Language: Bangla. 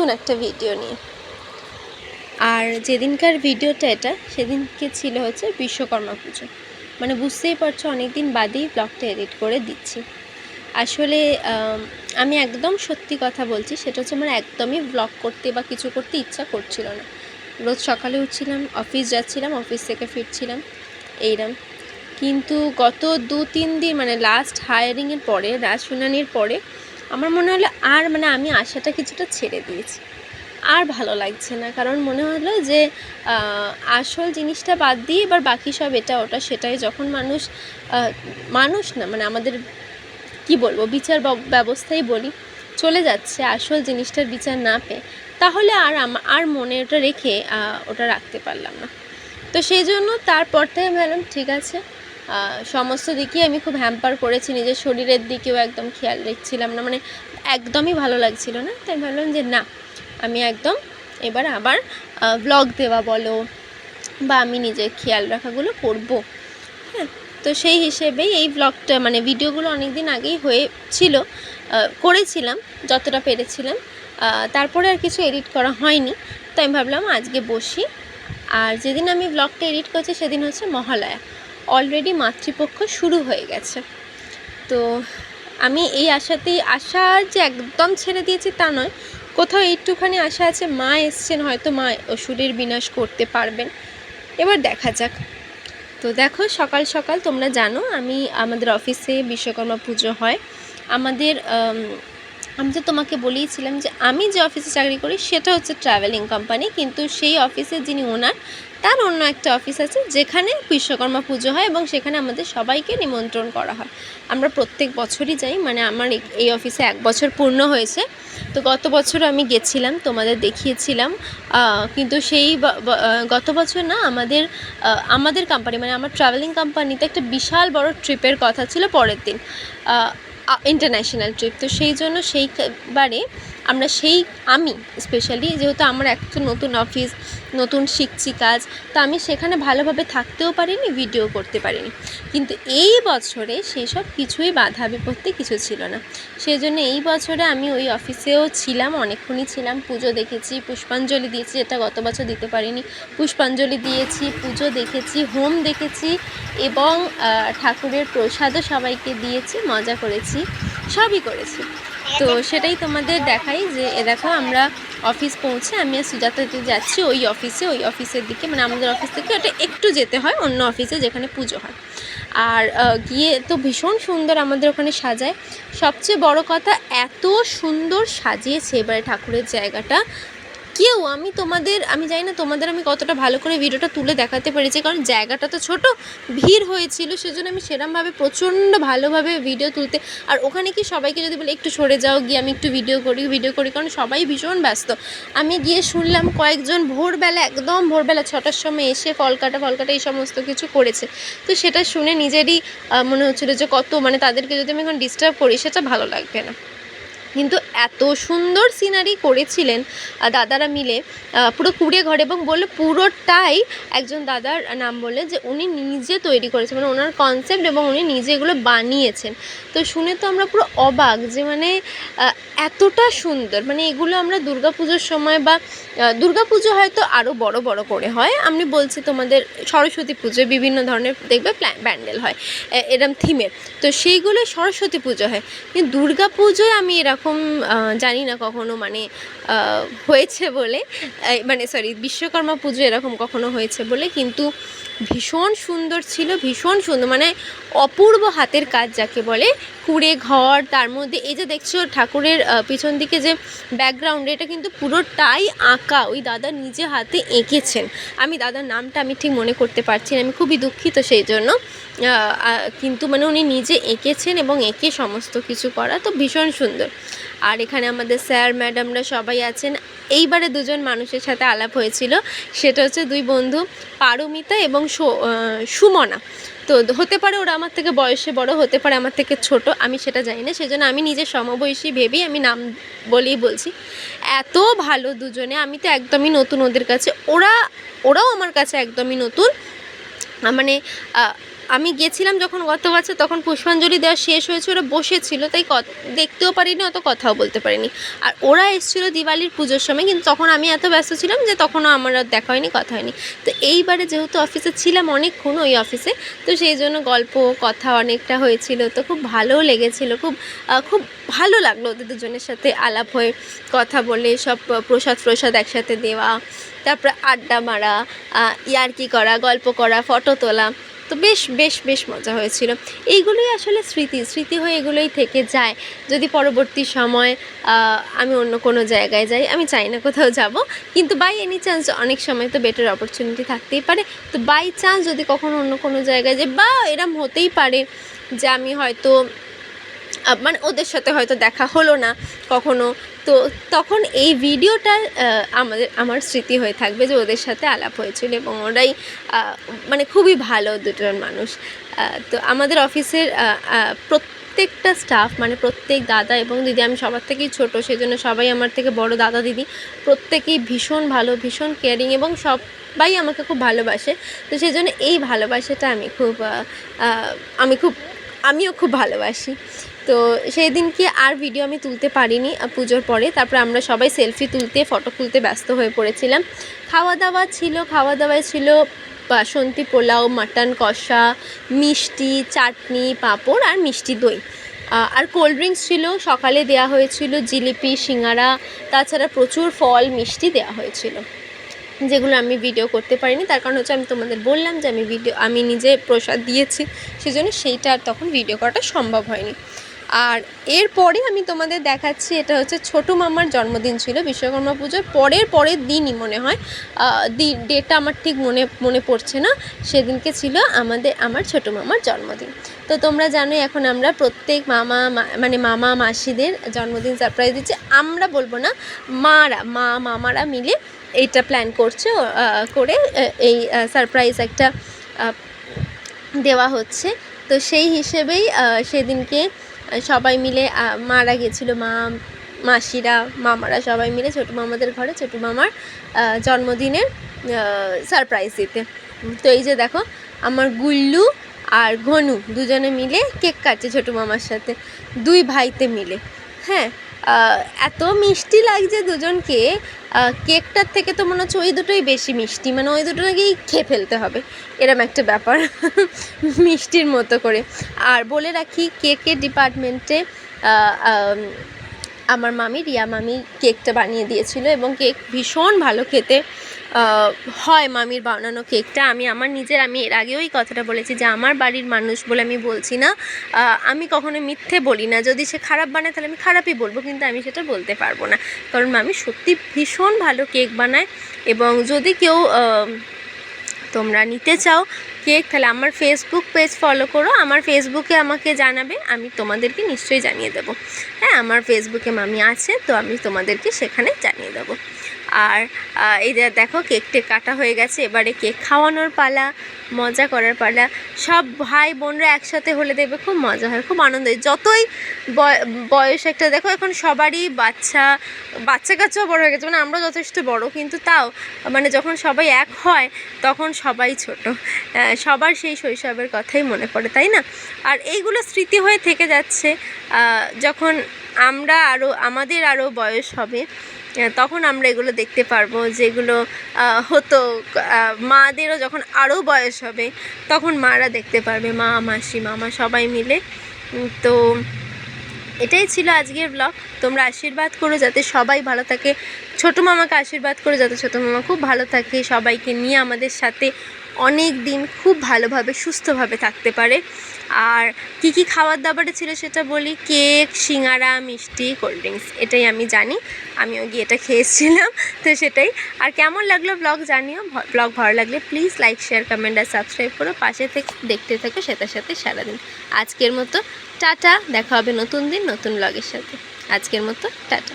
নতুন একটা ভিডিও নিয়ে। আর যেদিনকার ভিডিওটা এটা সেদিনকে ছিল হচ্ছে বিশ্বকর্মা পুজো, মানে বুঝতেই পারছো অনেক দিন বাদেই ব্লগটা এডিট করে দিচ্ছি। আসলে আমি একদম সত্যি কথা বলছি, সেটা হচ্ছে আমার একদমই ব্লগ করতে বা কিছু করতে ইচ্ছা করছিল না। রোজ সকালে উঠছিলাম, অফিস যাচ্ছিলাম, অফিস থেকে ফিরছিলাম এইরকম। কিন্তু গত 2-3 দিন মানে লাস্ট হায়ারিংয়ের পরে, রাজ শুনানির পরে আমার মনে হলো আর মানে আমি আশাটা কিছুটা ছেড়ে দিয়েছি, আর ভালো লাগছে না। কারণ মনে হলো যে আসল জিনিসটা বাদ দিয়ে এবার বাকি সব এটা ওটা সেটাই যখন মানুষ না মানে আমাদের কি বলবো বিচার ব্যবস্থাই বলি চলে যাচ্ছে আসল জিনিসটার বিচার না পেয়ে, তাহলে আর মনে ওটা রেখে ওটা রাখতে পারলাম না। তো সেই জন্য তারপর থেকে ভাবলাম ঠিক আছে, সমস্ত দিকেই আমি খুব হ্যাম্পার করেছি, নিজের শরীরের দিকেও একদম খেয়াল রাখছিলাম না, মানে একদমই ভালো লাগছিল না। তাই ভাবলাম যে না, আমি একদম এবার আবার ব্লগ দেওয়া বলো বা আমি নিজের খেয়াল রাখাগুলো করবো। হ্যাঁ, তো সেই হিসেবেই এই ব্লগটা মানে ভিডিওগুলো অনেক দিন আগেই হয়েছিল, করেছিলাম যতটা পেরেছিলাম, তারপরে আর কিছু এডিট করা হয়নি। তো আমি ভাবলাম আজকে বসি। আর যেদিন আমি ব্লগটা এডিট করছি সেদিন হচ্ছে মহালয়া, অলরেডি মাতৃপক্ষ শুরু হয়ে গেছে। তো আমি এই আশা যে একদম ছেড়ে দিয়েছি তা নয়, কোথাও একটুখানি আশা আছে, মা এসছেন, হয়তো মা অসুরের বিনাশ করতে পারবেন, এবার দেখা যাক। তো দেখো সকাল সকাল তোমরা জানো আমাদের অফিসে বিশ্বকর্মা পুজো হয়। আমি তো তোমাকে বলেইছিলাম যে আমি যে অফিসে চাকরি করি সেটা হচ্ছে ট্রাভেলিং কোম্পানি, কিন্তু সেই অফিসে যিনি ওনার তার অন্য একটা অফিস আছে যেখানে বিশ্বকর্মা পুজো হয় এবং সেখানে আমাদের সবাইকে নিমন্ত্রণ করা হয়। আমরা প্রত্যেক বছরই যাই, মানে আমার এই অফিসে 1 বছর পূর্ণ হয়েছে। তো গত বছর আমি গেছিলাম, তোমাদের দেখিয়েছিলাম, কিন্তু সেই গত বছর না আমাদের কোম্পানি মানে আমার ট্রাভেলিং কোম্পানিতে একটা বিশাল বড় ট্রিপের কথা ছিল পরের দিন, ইন্টারন্যাশনাল ট্রিপ। তো সেই জন্য সেইবারে আমি স্পেশালি যেহেতু আমার একটা নতুন অফিস, নতুন শিখছি কাজ, তো আমি সেখানে ভালোভাবে থাকতেও পারিনি, ভিডিও করতে পারিনি। কিন্তু এই বছরে সেই সব কিছুই বাধা বিপত্তি কিছু ছিল না। সেই জন্য এই বছরে আমি ওই অফিসেও ছিলাম, অনেকক্ষণই ছিলাম, পুজো দেখেছি, পুষ্পাঞ্জলি দিয়েছি, যেটা গত বছর দিতে পারিনি। পুষ্পাঞ্জলি দিয়েছি, পুজো দেখেছি, হোম দেখেছি এবং ঠাকুরের প্রসাদও সবাইকে দিয়েছি, মজা করেছি, সবই করেছি। তো সেটাই তোমাদের দেখাই যে দেখো আমরা অফিস পৌঁছে আমি আর সুজাতাতে যাচ্ছি ওই অফিসের দিকে, মানে আমাদের অফিস থেকে ওটা একটু যেতে হয় অন্য অফিসে যেখানে পুজো হয়। আর গিয়ে তো ভীষণ সুন্দর আমাদের ওখানে সাজায়। সবচেয়ে বড় কথা, এত সুন্দর সাজিয়েছে এবারে ঠাকুরের জায়গাটা। আমি জানি না তোমাদের আমি কতটা ভালো করে ভিডিওটা তুলে দেখাতে পেরেছি, কারণ জায়গাটা তো ছোট, ভিড় হয়েছিল, সেজন্য আমি সেরমভাবে প্রচণ্ড ভালোভাবে ভিডিও তুলতে, আর ওখানে কি সবাইকে যদি বলে একটু সরে যাও, গিয়ে আমি একটু ভিডিও করি, কারণ সবাই ভীষণ ব্যস্ত। আমি গিয়ে শুনলাম কয়েকজন একদম ভোরবেলা 6টার সময় এসে ফল কাটা এই সমস্ত কিছু করেছে। তো সেটা শুনে নিজেরই মনে হচ্ছিলো যে কত মানে তাদেরকে যদি আমি এখন ডিস্টার্ব করি সেটা ভালো লাগবে না। কিন্তু এত সুন্দর সিনারি করেছিলেন দাদারা মিলে, পুরো কুড়ে ঘর, এবং বললো পুরোটাই একজন দাদার নাম বললেন যে উনি নিজে তৈরি করেছেন, মানে ওনার কনসেপ্ট এবং উনি নিজে এগুলো বানিয়েছেন। তো শুনে তো আমরা পুরো অবাক যে মানে এতটা সুন্দর, মানে এগুলো আমরা দুর্গাপুজোর সময় বা দুর্গাপুজো হয়তো আরও বড় করে হয়, আমি বলছি তোমাদের সরস্বতী পুজোয় বিভিন্ন ধরনের দেখবে প্যান্ডেল হয় এরম থিমের, তো সেইগুলো সরস্বতী পুজো হয়। কিন্তু দুর্গাপুজোয় আমি এরকম জানি না কখনো মানে হয়েছে বলে, মানে বিশ্বকর্মা পুজো এরকম কখনো হয়েছে বলে, কিন্তু ভীষণ সুন্দর ছিল, ভীষণ সুন্দর, মানে অপূর্ব হাতের কাজ যাকে বলে। কুড়ে ঘর, তার মধ্যে এই যে দেখছো ঠাকুরের পিছন দিকে যে ব্যাকগ্রাউন্ড, এটা কিন্তু পুরোটাই আঁকা, ওই দাদা নিজে হাতে এঁকেছেন। আমি দাদার নামটা আমি ঠিক মনে করতে পারছি না, আমি খুবই দুঃখিত সেই জন্য, কিন্তু মানে উনি নিজে এঁকেছেন এবং এঁকে সমস্ত কিছু করা, তো ভীষণ সুন্দর। আর এখানে আমাদের স্যার ম্যাডামরা সবাই আছেন। এইবারে দুজন মানুষের সাথে আলাপ হয়েছিল, সেটা হচ্ছে 2 বন্ধু, পারমিতা এবং সুমনা। তো হতে পারে ওরা আমার থেকে বয়সে বড়, হতে পারে আমার থেকে ছোট, আমি সেটা জানি না, সেজন্য আমি নিজের সমবয়সী ভেবেই আমি নাম বলেই বলছি। এত ভালো দুজনে, আমি তো একদমই নতুন ওদের কাছে, ওরাও আমার কাছে একদমই নতুন। মানে আমি গেছিলাম যখন গত বছর, তখন পুষ্পাঞ্জলি দেওয়া শেষ হয়েছে, ওরা বসেছিল, তাই দেখতেও পারিনি, অত কথাও বলতে পারিনি। আর ওরা এসেছিলো দিওয়ালির পুজোর সময়, কিন্তু তখন আমি এত ব্যস্ত ছিলাম যে তখনও আমার আর দেখা হয়নি, কথা হয়নি। তো এইবারে যেহেতু অফিসে ছিলাম অনেকক্ষণ ওই অফিসে, তো সেই জন্য গল্প কথা অনেকটা হয়েছিল, তো খুব ভালোও লেগেছিলো, খুব ভালো লাগলো ওদের দুজনের সাথে আলাপ হয়ে, কথা বলে, সব প্রসাদ একসাথে দেওয়া, তারপরে আড্ডা মারা, ইয়ার্কি করা, গল্প করা, ফটো তোলা, তো বেশ মজা হয়েছিল। এইগুলোই আসলে স্মৃতি হয়ে এগুলোই থেকে যায়। যদি পরবর্তী সময় আমি অন্য কোনো জায়গায় যাই, আমি চাই না কোথাও যাব, কিন্তু বাই এনি চান্স অনেক সময় তো বেটার অপরচুনিটি থাকতেই পারে, তো বাই চান্স যদি কখনো অন্য কোনো জায়গায় যাই, বা এরম হতেই পারে যে আমি হয়তো মানে ওদের সাথে হয়তো দেখা হলো না কখনো, তো তখন এই ভিডিওটা আমার স্মৃতি হয়ে থাকবে যে ওদের সাথে আলাপ হয়েছিল, এবং ওরাই মানে খুবই ভালো দুজন মানুষ। তো আমাদের অফিসের প্রত্যেকটা স্টাফ, মানে প্রত্যেক দাদা এবং দিদি, আমি সবার থেকেই ছোটো, সেজন্য সবাই আমার থেকে বড়, দাদা দিদি প্রত্যেকেই ভীষণ ভালো, ভীষণ কেয়ারিং, এবং সবাই আমাকে খুব ভালোবাসে। তো সেজন্য এই ভালোবাসাটা আমিও খুব ভালোবাসি। তো সেই দিনকে আর ভিডিও আমি তুলতে পারিনি পুজোর পরে, তারপরে আমরা সবাই সেলফি তুলতে, ফটো তুলতে ব্যস্ত হয়ে পড়েছিলাম। খাওয়া দাওয়ায় ছিল বাসন্তী পোলাও, মাটন কষা, মিষ্টি, চাটনি, পাঁপড় আর মিষ্টি দই, আর কোল্ড ড্রিঙ্কস ছিল। সকালে দেওয়া হয়েছিল জিলিপি, সিঙ্গারা, তাছাড়া প্রচুর ফল মিষ্টি দেওয়া হয়েছিল, যেগুলো আমি ভিডিও করতে পারিনি। তার কারণ হচ্ছে আমি তোমাদের বললাম যে আমি নিজে প্রসাদ দিয়েছি, সেজন্য সেইটা আর তখন ভিডিও করাটা সম্ভব হয়নি। আর এরপরে আমি তোমাদের দেখাচ্ছি, এটা হচ্ছে ছোটো মামার জন্মদিন ছিল, বিশ্বকর্মা পুজোর পরের দিনই মনে হয়, ডেটটা আমার ঠিক মনে পড়ছে না। সেদিনকে ছিল আমার ছোটো মামার জন্মদিন। তো তোমরা জানোই এখন আমরা প্রত্যেক মামা মাসিদের জন্মদিন সারপ্রাইজ দিচ্ছি। আমরা বলবো না, মামারা মিলে এইটা প্ল্যান করে এই সারপ্রাইজ একটা দেওয়া হচ্ছে। তো সেই হিসেবেই সেদিনকে সবাই মিলে মারা গেছিলো, মাসিরা, মামারা সবাই মিলে ছোটো মামাদের ঘরে ছোটো মামার জন্মদিনের সারপ্রাইজ দিতে। তো এই যে দেখো, আমার গুল্লু আর ঘনু দুজনে মিলে কেক কাটছে ছোটো মামার সাথে, দুই ভাইতে মিলে। হ্যাঁ, এত মিষ্টি লাগছে দুজনকে, কেকটার থেকে তো মনে হচ্ছে ওই দুটোই বেশি মিষ্টি, মানে ওই দুটো নাকি খেয়ে ফেলতে হবে, এরম একটা ব্যাপার মিষ্টির মতো করে। আর বলে রাখি, কেকের ডিপার্টমেন্টে আমার রিয়া মামি কেকটা বানিয়ে দিয়েছিল, এবং কেক ভীষণ ভালো খেতে হয় মামির বানানো কেকটা। আমি এর আগেও এই কথাটা বলেছি যে আমার বাড়ির মানুষ বলে আমি বলছি না, আমি কখনো মিথ্যে বলি না, যদি সে খারাপ বানায় তাহলে আমি খারাপই বলবো, কিন্তু আমি সেটা বলতে পারবো না, কারণ মামি সত্যি ভীষণ ভালো কেক বানায়। এবং যদি কেউ তোমরা নিতে চাও কেক, তাহলে আমার ফেসবুক পেজ ফলো করো, আমার ফেসবুকে আমাকে জানাবে, আমি তোমাদেরকে নিশ্চয়ই জানিয়ে দেবো। হ্যাঁ, আমার ফেসবুকে মামি আছে, তো আমি তোমাদেরকে সেখানে জানিয়ে দেবো। আর এই যে দেখো, কেকটা কাটা হয়ে গেছে, এবারে কেক খাওয়ানোর পালা, মজা করার পালা। সব ভাই বোনরা একসাথে হলে দেখবে খুব মজা হয়, খুব আনন্দ হয়। যতই বয়স একটা দেখো, এখন সবারই বাচ্চা কাচ্চাও বড় হয়ে গেছে, মানে আমরা যথেষ্ট বড়, কিন্তু তাও মানে যখন সবাই এক হয় তখন সবাই ছোট, সবার সেই শৈশবের কথাই মনে পড়ে, তাই না? আর এইগুলো স্মৃতি হয়ে থেকে যাচ্ছে। যখন আমাদের আরও বয়স হবে, তখন আমরা এগুলো দেখতে পারবো, যেগুলো হতো। মাদেরও যখন আরও বয়স হবে, তখন মারা দেখতে পারবে, মাসি, মামা সবাই মিলে। তো এটাই ছিল আজকের ব্লগ। তোমরা আশীর্বাদ করো যাতে সবাই ভালো থাকে, ছোটো মামাকে আশীর্বাদ করো যাতে ছোটো মামা খুব ভালো থাকে, সবাইকে নিয়ে আমাদের সাথে অনেক দিন খুব ভালোভাবে সুস্থভাবে থাকতে পারে। আর কী খাবার দাবারে ছিল সেটা বলি, কেক, সিঙ্গারা, মিষ্টি, কোল্ড ড্রিঙ্কস, এটাই আমি জানি, আমিও গিয়ে এটা খেয়েছিলাম, তো সেটাই। আর কেমন লাগলো ব্লগ জানিও, ব্লগ ভালো লাগলে প্লিজ লাইক, শেয়ার, কমেন্ট আর সাবস্ক্রাইব করো, পাশে থেকে দেখতে থাকো সাথে সারাদিন। আজকের মতো টাটা, দেখা হবে নতুন দিন নতুন ব্লগের সাথে। আজকের মতো টাটা।